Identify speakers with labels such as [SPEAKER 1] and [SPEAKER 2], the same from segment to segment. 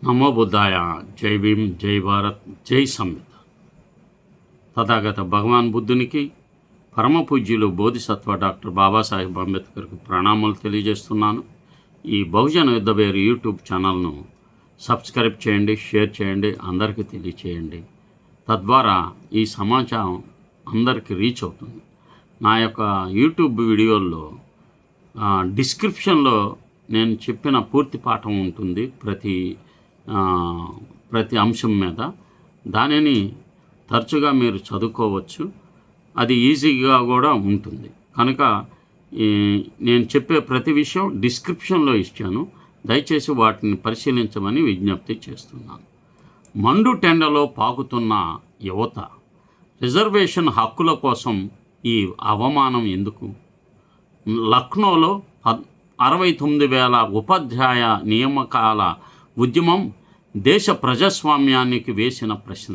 [SPEAKER 1] నమో బుద్ధాయ. జై భీమ్, జై భారత్, జై సంవిధాన్. తథాగత భగవాన్ బుద్ధునికి, పరమ పూజ్యులు బోధిసత్వ డాక్టర్ బాబాసాహెబ్ అంబేద్కర్కు ప్రణామాలు తెలియజేస్తున్నాను. ఈ బహుజన యుద్ధబేరు యూట్యూబ్ ఛానల్ను సబ్స్క్రైబ్ చేయండి, షేర్ చేయండి, అందరికీ తెలియచేయండి. తద్వారా ఈ సమాచారం అందరికీ రీచ్ అవుతుంది. నా యొక్క యూట్యూబ్ వీడియోల్లో డిస్క్రిప్షన్లో నేను చెప్పిన పూర్తి పాఠం ఉంటుంది ప్రతి అంశం మీద. దానిని తరచుగా మీరు చదువుకోవచ్చు. అది ఈజీగా కూడా ఉంటుంది. కనుక నేను చెప్పే ప్రతి విషయం డిస్క్రిప్షన్లో ఇచ్చాను. దయచేసి వాటిని పరిశీలించమని విజ్ఞప్తి చేస్తున్నాను. మండు టెండలో పాకుతున్న యువత, రిజర్వేషన్ హక్కుల కోసం ఈ అవమానం ఎందుకు? లక్నోలో 69,000 ఉపాధ్యాయ నియామకాల ఉద్యమం దేశ ప్రజాస్వామ్యానికి వేసిన ప్రశ్న.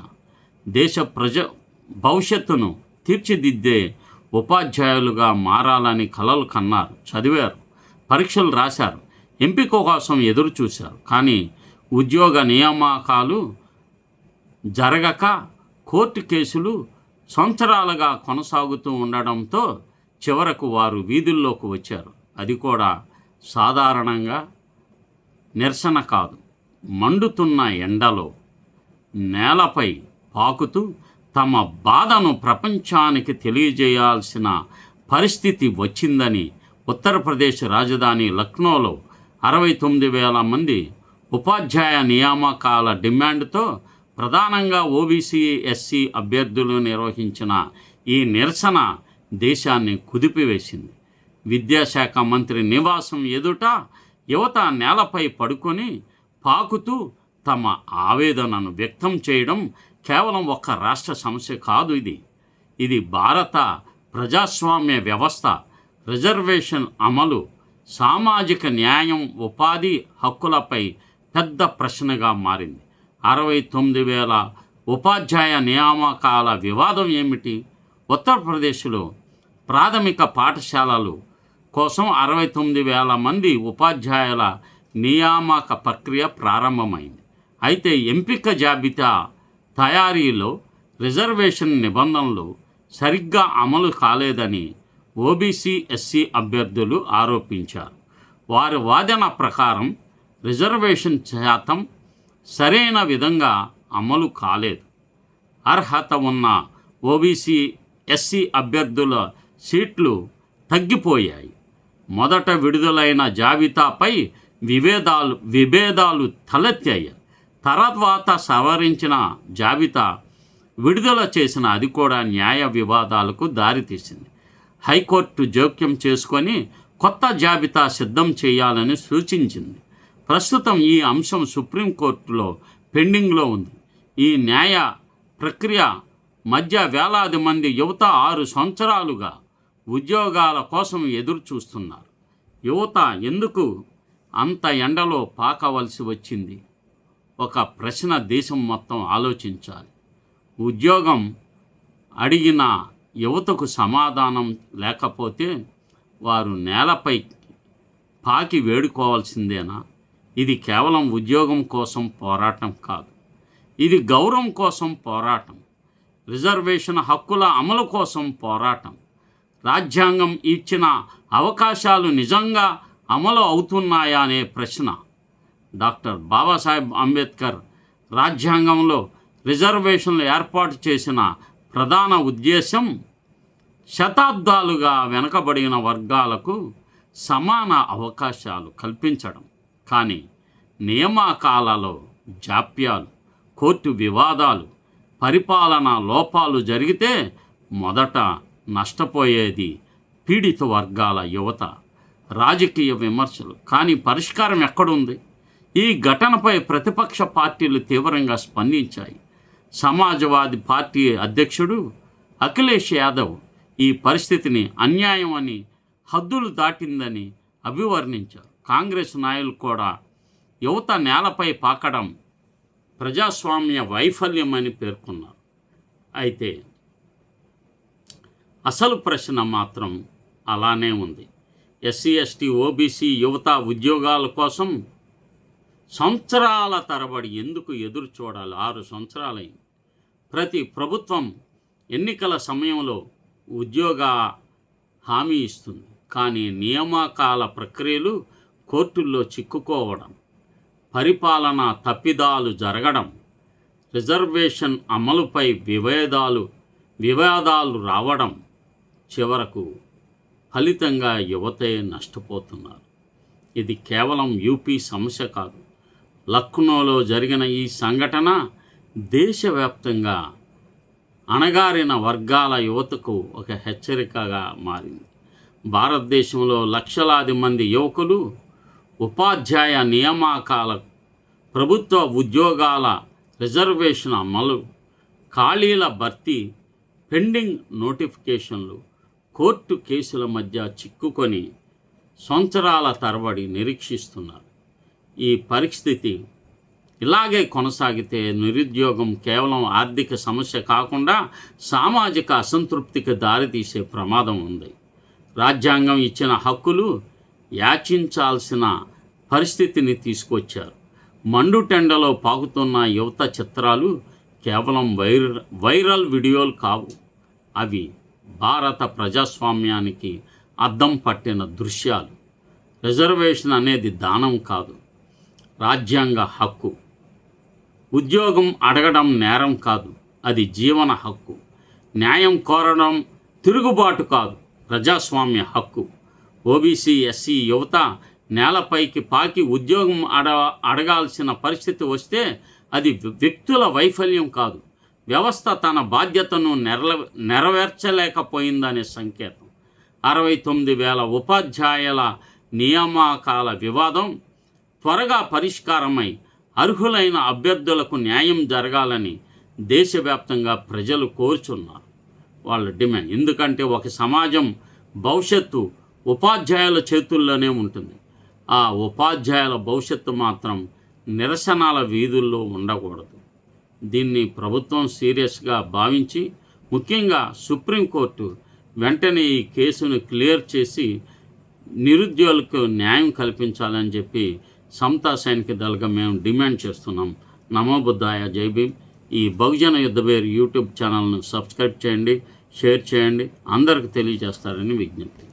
[SPEAKER 1] దేశ భవిష్యత్తును తీర్చిదిద్దే ఉపాధ్యాయులుగా మారాలని కలలు కన్నారు, చదివారు, పరీక్షలు రాశారు, ఎంపిక కోసం ఎదురు చూశారు. కానీ ఉద్యోగ నియామకాలు జరగక కోర్టు కేసులు సంవత్సరాలుగా కొనసాగుతూ ఉండడంతో చివరకు వారు వీధుల్లోకి వచ్చారు. అది కూడా సాధారణంగా నిరసన కాదు, మండుతున్న ఎండలో నేలపై పాకుతూ తమ బాధను ప్రపంచానికి తెలియజేయాల్సిన పరిస్థితి వచ్చిందని ఉత్తరప్రదేశ్ రాజధాని లక్నోలో 69,000 మంది ఉపాధ్యాయ నియామకాల డిమాండ్తో ప్రధానంగా ఓబీసీ, ఎస్సీ అభ్యర్థులు నిర్వహించిన ఈ నిరసన దేశాన్ని కుదిపివేసింది. విద్యాశాఖ మంత్రి నివాసం ఎదుట యువత నేలపై పడుకొని పాకుతూ తమ ఆవేదనను వ్యక్తం చేయడం కేవలం ఒక్క రాష్ట్ర సమస్య కాదు. ఇది భారత ప్రజాస్వామ్య వ్యవస్థ, రిజర్వేషన్ అమలు, సామాజిక న్యాయం, ఉపాధి హక్కులపై పెద్ద ప్రశ్నగా మారింది. 69,000 ఉపాధ్యాయ నియామకాల వివాదం ఏమిటి? ఉత్తరప్రదేశ్లో ప్రాథమిక పాఠశాలలు కోసం 69,000 మంది ఉపాధ్యాయుల నియామక ప్రక్రియ ప్రారంభమైంది. అయితే ఎంపిక జాబితా తయారీలో రిజర్వేషన్ నిబంధనలు సరిగ్గా అమలు కాలేదని ఓబీసీ, ఎస్సీ అభ్యర్థులు ఆరోపించారు. వారి వాదన ప్రకారం రిజర్వేషన్ శాతం సరైన విధంగా అమలు కాలేదు. అర్హత ఉన్న ఓబీసీ, ఎస్సీ అభ్యర్థుల సీట్లు తగ్గిపోయాయి. మొదట విడుదలైన జాబితాపై విభేదాలు తలెత్తాయి. తర్వాత సవరించిన జాబితా విడుదల చేసిన అది కూడా న్యాయ వివాదాలకు దారితీసింది. హైకోర్టు జోక్యం చేసుకొని కొత్త జాబితా సిద్ధం చేయాలని సూచించింది. ప్రస్తుతం ఈ అంశం సుప్రీంకోర్టులో పెండింగ్లో ఉంది. ఈ న్యాయ ప్రక్రియ మధ్య వేలాది మంది యువత 6 సంవత్సరాలుగా ఉద్యోగాల కోసం ఎదురు చూస్తున్నారు. యువత ఎందుకు అంత ఎండలో పాకవలసి వచ్చింది? ఒక ప్రశ్న దేశం మొత్తం ఆలోచించాలి. ఉద్యోగం అడిగిన యువతకు సమాధానం లేకపోతే వారు నేలపై పాకి వేడుకోవాల్సిందేనా? ఇది కేవలం ఉద్యోగం కోసం పోరాటం కాదు, ఇది గౌరవం కోసం పోరాటం, రిజర్వేషన్ హక్కుల అమలు కోసం పోరాటం. రాజ్యాంగం ఇచ్చిన అవకాశాలు నిజంగా అమలు అవుతున్నాయా అనే ప్రశ్న. డాక్టర్ బాబాసాహెబ్ అంబేద్కర్ రాజ్యాంగంలో రిజర్వేషన్లు ఏర్పాటు చేసిన ప్రధాన ఉద్దేశం శతాబ్దాలుగా వెనుకబడిన వర్గాలకు సమాన అవకాశాలు కల్పించడం. కానీ నియామకాలలో జాప్యాలు, కోర్టు వివాదాలు, పరిపాలనా లోపాలు జరిగితే మొదట నష్టపోయేది పీడిత వర్గాల యువత. రాజకీయ విమర్శలు, కానీ పరిష్కారం ఎక్కడుంది? ఈ ఘటనపై ప్రతిపక్ష పార్టీలు తీవ్రంగా స్పందించాయి. సమాజ్వాదీ పార్టీ అధ్యక్షుడు అఖిలేష్ యాదవ్ ఈ పరిస్థితిని అన్యాయం అని, హద్దులు దాటిందని అభివర్ణించారు. కాంగ్రెస్ నాయకులు కూడా యువత నేలపై పాకడం ప్రజాస్వామ్య వైఫల్యం అని పేర్కొన్నారు. అయితే అసలు ప్రశ్న మాత్రం అలానే ఉంది. ఎస్సీ, ఎస్టీ, ఓబీసీ యువత ఉద్యోగాల కోసం సంవత్సరాల తరబడి ఎందుకు ఎదురు చూడాలి? 6 సంవత్సరాలైంది. ప్రతి ప్రభుత్వం ఎన్నికల సమయంలో ఉద్యోగ హామీ ఇస్తుంది, కానీ నియామకాల ప్రక్రియలు కోర్టుల్లో చిక్కుకోవడం, పరిపాలన తప్పిదాలు జరగడం, రిజర్వేషన్ అమలుపై వివాదాలు రావడం, చివరకు ఫలితంగా యువతే నష్టపోతున్నారు. ఇది కేవలం యూపీ సమస్య కాదు. లక్నోలో జరిగిన ఈ సంఘటన దేశవ్యాప్తంగా అణగారిన వర్గాల యువతకు ఒక హెచ్చరికగా మారింది. భారతదేశంలో లక్షలాది మంది యువకులు ఉపాధ్యాయ నియామకాల, ప్రభుత్వ ఉద్యోగాల రిజర్వేషన్ అమలు, ఖాళీల భర్తీ, పెండింగ్ నోటిఫికేషన్లు, కోర్టు కేసుల మధ్య చిక్కుకొని సంవత్సరాల తరబడి నిరీక్షిస్తున్నారు. ఈ పరిస్థితి ఇలాగే కొనసాగితే నిరుద్యోగం కేవలం ఆర్థిక సమస్య కాకుండా సామాజిక అసంతృప్తికి దారితీసే ప్రమాదం ఉంది. రాజ్యాంగం ఇచ్చిన హక్కులు యాచించాల్సిన పరిస్థితిని తీసుకొచ్చారు. మండుటెండలో పాకుతున్న యువత చిత్రాలు కేవలం వైరల్ వీడియోలు కావు. అవి భారత ప్రజాస్వామ్యానికి అద్దం పట్టిన దృశ్యాలు. రిజర్వేషన్ అనేది దానం కాదు, రాజ్యాంగ హక్కు. ఉద్యోగం అడగడం నేరం కాదు, అది జీవన హక్కు. న్యాయం కోరడం తిరుగుబాటు కాదు, ప్రజాస్వామ్య హక్కు. ఓబీసీ, ఎస్సీ యువత నేలపైకి పాకి ఉద్యోగం అడగాల్సిన పరిస్థితి వస్తే అది వ్యక్తుల వైఫల్యం కాదు, వ్యవస్థ తన బాధ్యతను నెరవేర్చలేకపోయిందనే సంకేతం. 69,000 ఉపాధ్యాయుల నియామకాల వివాదం త్వరగా పరిష్కారమై అర్హులైన అభ్యర్థులకు న్యాయం జరగాలని దేశవ్యాప్తంగా ప్రజలు కోరుచున్నారు. వాళ్ళ డిమాండ్. ఎందుకంటే ఒక సమాజం భవిష్యత్తు ఉపాధ్యాయుల చేతుల్లోనే ఉంటుంది. ఆ ఉపాధ్యాయుల భవిష్యత్తు మాత్రం నిరసనల వీధుల్లో ఉండకూడదు. దీన్ని ప్రభుత్వం సీరియస్గా భావించి, ముఖ్యంగా సుప్రీంకోర్టు వెంటనే ఈ కేసును క్లియర్ చేసి నిరుద్యోగులకు న్యాయం కల్పించాలని చెప్పి సమతా సైనిక దళగా మేము డిమాండ్ చేస్తున్నాం. నమో బుద్ధాయ, జై భీమ్. ఈ బహుజన యుద్ధబేర్ యూట్యూబ్ ఛానల్ను సబ్స్క్రైబ్ చేయండి, షేర్ చేయండి, అందరికి తెలియజేస్తారని విజ్ఞప్తి.